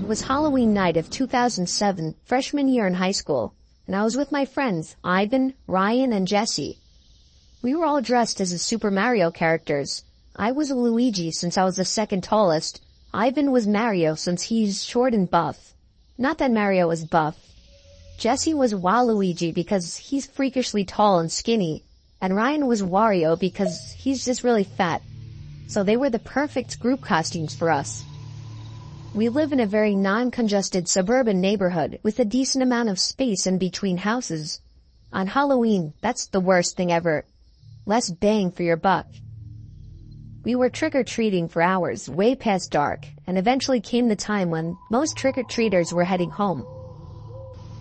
was Halloween night of 2007, freshman year in high school, and I was with my friends, Ivan, Ryan, and Jesse. We were all dressed as the Super Mario characters. I was a Luigi since I was the second tallest. Ivan was Mario since he's short and buff. Not that Mario is buff. Jesse was Waluigi because he's freakishly tall and skinny, and Ryan was Wario because he's just really fat. So they were the perfect group costumes for us. We live in a very non-congested suburban neighborhood with a decent amount of space in between houses. On Halloween, that's the worst thing ever. Less bang for your buck. We were trick-or-treating for hours, way past dark, and eventually came the time when most trick-or-treaters were heading home.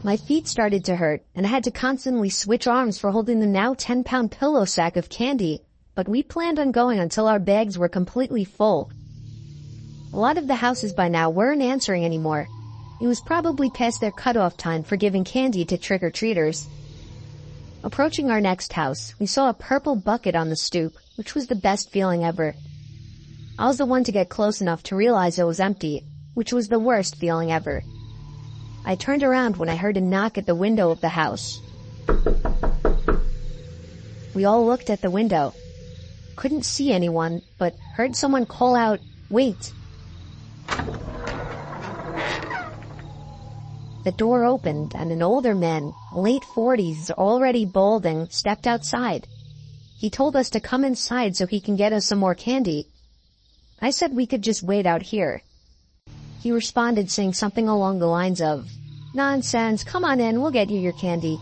My feet started to hurt, and I had to constantly switch arms for holding the now 10-pound pillow sack of candy, but we planned on going until our bags were completely full. A lot of the houses by now weren't answering anymore. It was probably past their cutoff time for giving candy to trick-or-treaters. Approaching our next house, we saw a purple bucket on the stoop, which was the best feeling ever. I was the one to get close enough to realize it was empty, which was the worst feeling ever. I turned around when I heard a knock at the window of the house. We all looked at the window. Couldn't see anyone, but heard someone call out, "Wait!" The door opened and an older man, late 40s, already balding, stepped outside. He told us to come inside so he can get us some more candy. I said we could just wait out here. He responded saying something along the lines of, "Nonsense, come on in, we'll get you your candy."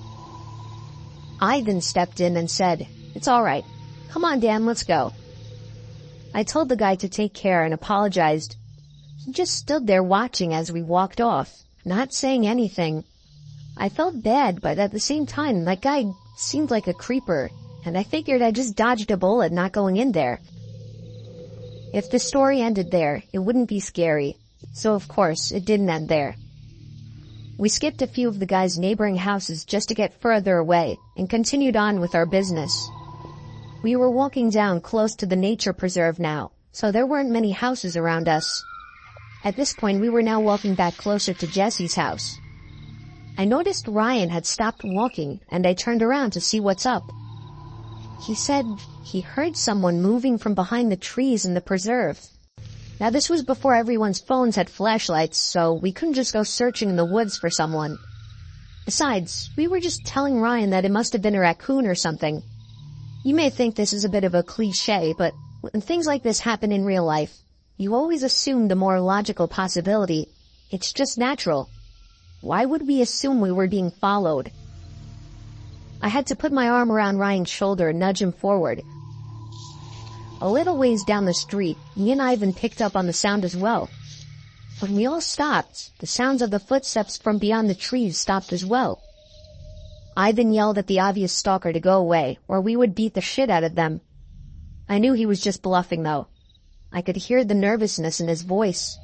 I then stepped in and said, "It's alright. Come on, Dan, let's go." I told the guy to take care and apologized. He just stood there watching as we walked off, not saying anything. I felt bad, but at the same time, that guy seemed like a creeper, and I figured I just dodged a bullet not going in there. If the story ended there, it wouldn't be scary, so of course, it didn't end there. We skipped a few of the guy's neighboring houses just to get further away, and continued on with our business. We were walking down close to the nature preserve now, so there weren't many houses around us. At this point, we were now walking back closer to Jesse's house. I noticed Ryan had stopped walking, and I turned around to see what's up. He said he heard someone moving from behind the trees in the preserve. Now this was before everyone's phones had flashlights, so we couldn't just go searching in the woods for someone. Besides, we were just telling Ryan that it must have been a raccoon or something. You may think this is a bit of a cliché, but when things like this happen in real life, you always assume the more logical possibility. It's just natural. Why would we assume we were being followed? I had to put my arm around Ryan's shoulder and nudge him forward. A little ways down the street, me and Ivan picked up on the sound as well. When we all stopped, the sounds of the footsteps from beyond the trees stopped as well. Ivan yelled at the obvious stalker to go away, or we would beat the shit out of them. I knew he was just bluffing, though. I could hear the nervousness in his voice.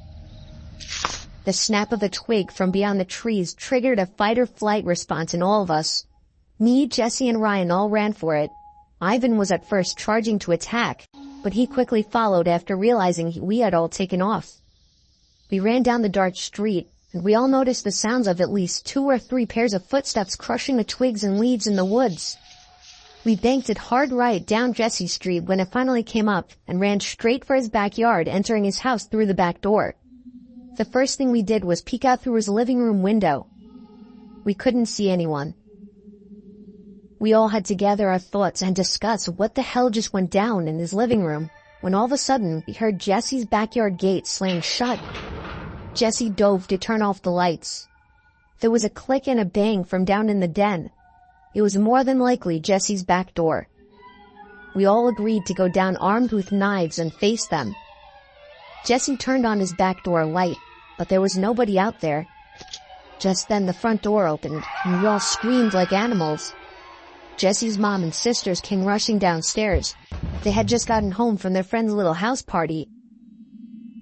The snap of a twig from beyond the trees triggered a fight-or-flight response in all of us. Me, Jesse, and Ryan all ran for it. Ivan was at first charging to attack, but he quickly followed after realizing we had all taken off. We ran down the dark street, and we all noticed the sounds of at least 2 or 3 pairs of footsteps crushing the twigs and leaves in the woods. We banked it hard right down Jesse Street when it finally came up and ran straight for his backyard, entering his house through the back door. The first thing we did was peek out through his living room window. We couldn't see anyone. We all had to gather our thoughts and discuss what the hell just went down in his living room, when all of a sudden we heard Jesse's backyard gate slam shut. Jesse dove to turn off the lights. There was a click and a bang from down in the den. It was more than likely Jesse's back door. We all agreed to go down armed with knives and face them. Jesse turned on his back door light, but there was nobody out there. Just then the front door opened, and we all screamed like animals. Jesse's mom and sisters came rushing downstairs. They had just gotten home from their friend's little house party.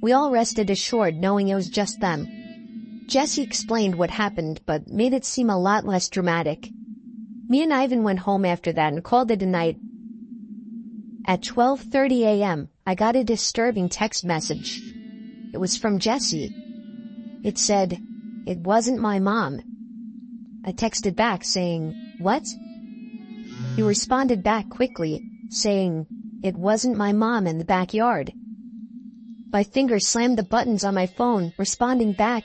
We all rested assured knowing it was just them. Jesse explained what happened, but made it seem a lot less dramatic. Me and Ivan went home after that and called it a night. At 12:30 a.m., I got a disturbing text message. It was from Jesse. It said, "It wasn't my mom." I texted back saying, "What?" He responded back quickly, saying, "It wasn't my mom in the backyard." My fingers slammed the buttons on my phone, responding back,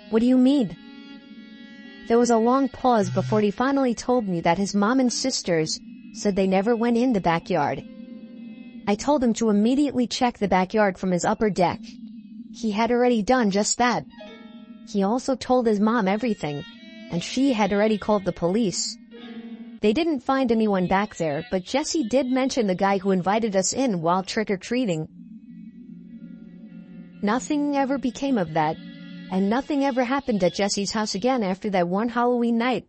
"What do you mean?" There was a long pause before he finally told me that his mom and sisters said they never went in the backyard. I told him to immediately check the backyard from his upper deck. He had already done just that. He also told his mom everything, and she had already called the police. They didn't find anyone back there, but Jesse did mention the guy who invited us in while trick-or-treating. Nothing ever became of that, and nothing ever happened at Jesse's house again after that one Halloween night.